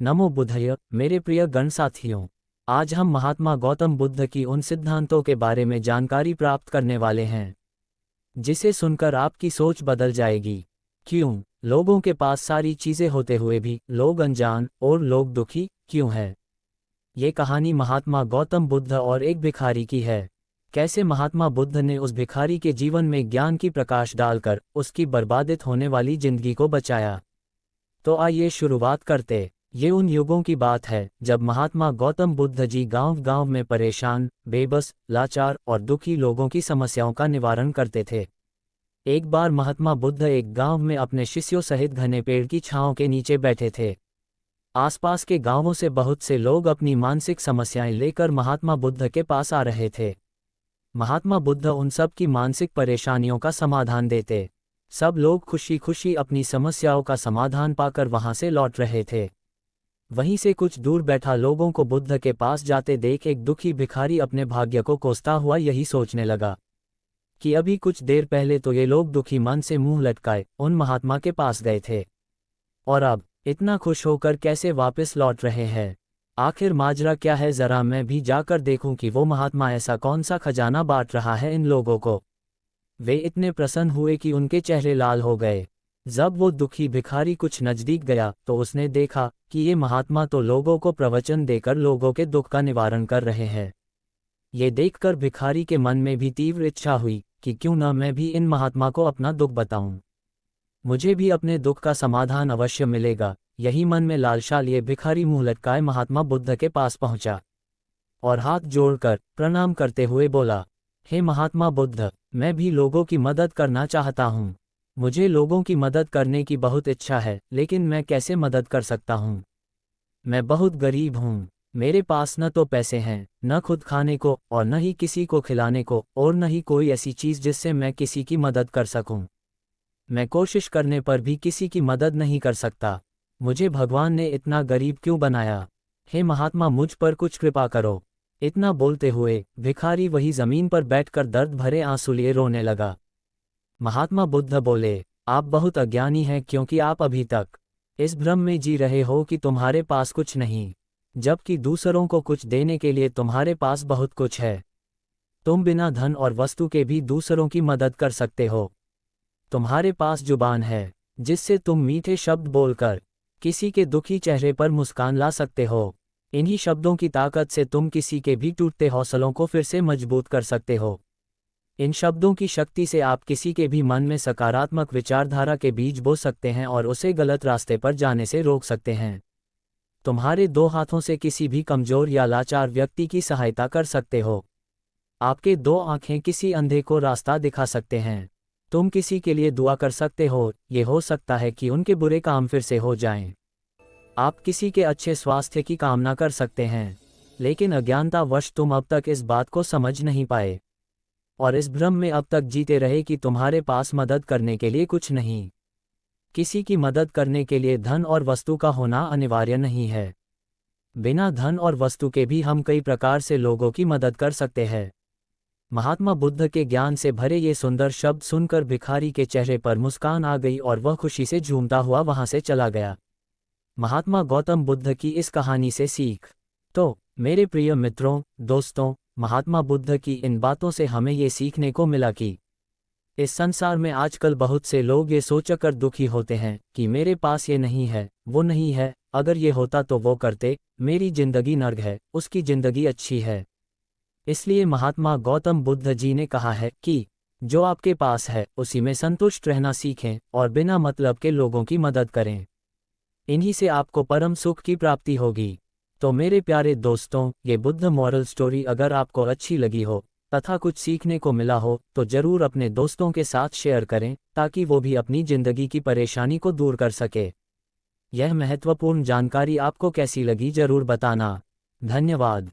नमो बुद्धय। मेरे प्रिय गण साथियों, आज हम महात्मा गौतम बुद्ध की उन सिद्धांतों के बारे में जानकारी प्राप्त करने वाले हैं जिसे सुनकर आपकी सोच बदल जाएगी। क्यों लोगों के पास सारी चीजें होते हुए भी लोग अनजान और लोग दुखी क्यों है? ये कहानी महात्मा गौतम बुद्ध और एक भिखारी की है। कैसे महात्मा बुद्ध ने उस भिखारी के जीवन में ज्ञान की प्रकाश डालकर उसकी बर्बादित होने वाली जिंदगी को बचाया। तो आइए शुरुआत करते। ये उन युगों की बात है जब महात्मा गौतम बुद्ध जी गांव-गांव में परेशान, बेबस, लाचार और दुखी लोगों की समस्याओं का निवारण करते थे। एक बार महात्मा बुद्ध एक गांव में अपने शिष्यों सहित घने पेड़ की छांव के नीचे बैठे थे। आसपास के गांवों से बहुत से लोग अपनी मानसिक समस्याएं लेकर महात्मा बुद्ध के पास आ रहे थे। महात्मा बुद्ध उन सब की मानसिक परेशानियों का समाधान देते। सब लोग खुशी खुशी अपनी समस्याओं का समाधान पाकर वहां से लौट रहे थे। वहीं से कुछ दूर बैठा लोगों को बुद्ध के पास जाते देख एक दुखी भिखारी अपने भाग्य को कोसता हुआ यही सोचने लगा कि अभी कुछ देर पहले तो ये लोग दुखी मन से मुंह लटकाए उन महात्मा के पास गए थे, और अब इतना खुश होकर कैसे वापस लौट रहे हैं? आखिर माजरा क्या है? जरा मैं भी जाकर देखूं कि वो महात्मा ऐसा कौन सा खजाना बांट रहा है इन लोगों को। वे इतने प्रसन्न हुए कि उनके चेहरे लाल हो गए। जब वो दुखी भिखारी कुछ नजदीक गया तो उसने देखा कि ये महात्मा तो लोगों को प्रवचन देकर लोगों के दुख का निवारण कर रहे हैं। ये देखकर भिखारी के मन में भी तीव्र इच्छा हुई कि क्यों न मैं भी इन महात्मा को अपना दुख बताऊं। मुझे भी अपने दुख का समाधान अवश्य मिलेगा। यही मन में लालसा लिए भिखारी मुंह लटकाए महात्मा बुद्ध के पास पहुंचा और हाथ जोड़कर प्रणाम करते हुए बोला, हे महात्मा बुद्ध, मैं भी लोगों की मदद करना चाहता हूँ। मुझे लोगों की मदद करने की बहुत इच्छा है, लेकिन मैं कैसे मदद कर सकता हूँ? मैं बहुत गरीब हूँ। मेरे पास न तो पैसे हैं, न खुद खाने को और न ही किसी को खिलाने को, और न ही कोई ऐसी चीज़ जिससे मैं किसी की मदद कर सकूं। मैं कोशिश करने पर भी किसी की मदद नहीं कर सकता। मुझे भगवान ने इतना गरीब क्यों बनाया? हे महात्मा, मुझ पर कुछ कृपा करो। इतना बोलते हुए भिखारी वही जमीन पर बैठकर दर्द भरे आंसू लिए रोने लगा। महात्मा बुद्ध बोले, आप बहुत अज्ञानी हैं, क्योंकि आप अभी तक इस भ्रम में जी रहे हो कि तुम्हारे पास कुछ नहीं, जबकि दूसरों को कुछ देने के लिए तुम्हारे पास बहुत कुछ है। तुम बिना धन और वस्तु के भी दूसरों की मदद कर सकते हो। तुम्हारे पास जुबान है जिससे तुम मीठे शब्द बोलकर किसी के दुखी चेहरे पर मुस्कान ला सकते हो। इन्हीं शब्दों की ताकत से तुम किसी के भी टूटते हौसलों को फिर से मजबूत कर सकते हो। इन शब्दों की शक्ति से आप किसी के भी मन में सकारात्मक विचारधारा के बीज बो सकते हैं और उसे गलत रास्ते पर जाने से रोक सकते हैं। तुम्हारे दो हाथों से किसी भी कमजोर या लाचार व्यक्ति की सहायता कर सकते हो। आपके दो आंखें किसी अंधे को रास्ता दिखा सकते हैं। तुम किसी के लिए दुआ कर सकते हो, ये हो सकता है कि उनके बुरे काम फिर से हो जाएं। आप किसी के अच्छे स्वास्थ्य की कामना कर सकते हैं, लेकिन अज्ञानतावश तुम अब तक इस बात को समझ नहीं पाए और इस भ्रम में अब तक जीते रहे कि तुम्हारे पास मदद करने के लिए कुछ नहीं। किसी की मदद करने के लिए धन और वस्तु का होना अनिवार्य नहीं है। बिना धन और वस्तु के भी हम कई प्रकार से लोगों की मदद कर सकते हैं। महात्मा बुद्ध के ज्ञान से भरे ये सुंदर शब्द सुनकर भिखारी के चेहरे पर मुस्कान आ गई और वह खुशी से झूमता हुआ वहां से चला गया। महात्मा गौतम बुद्ध की इस कहानी से सीख। तो मेरे प्रिय मित्रों, दोस्तों, महात्मा बुद्ध की इन बातों से हमें ये सीखने को मिला कि इस संसार में आजकल बहुत से लोग ये सोचकर दुखी होते हैं कि मेरे पास ये नहीं है, वो नहीं है, अगर ये होता तो वो करते, मेरी जिंदगी नर्क है, उसकी जिंदगी अच्छी है। इसलिए महात्मा गौतम बुद्ध जी ने कहा है कि जो आपके पास है उसी में संतुष्ट रहना सीखें और बिना मतलब के लोगों की मदद करें। इन्हीं से आपको परम सुख की प्राप्ति होगी। तो मेरे प्यारे दोस्तों, ये बुद्ध मॉरल स्टोरी अगर आपको अच्छी लगी हो तथा कुछ सीखने को मिला हो तो जरूर अपने दोस्तों के साथ शेयर करें, ताकि वो भी अपनी जिंदगी की परेशानी को दूर कर सके। यह महत्वपूर्ण जानकारी आपको कैसी लगी जरूर बताना। धन्यवाद।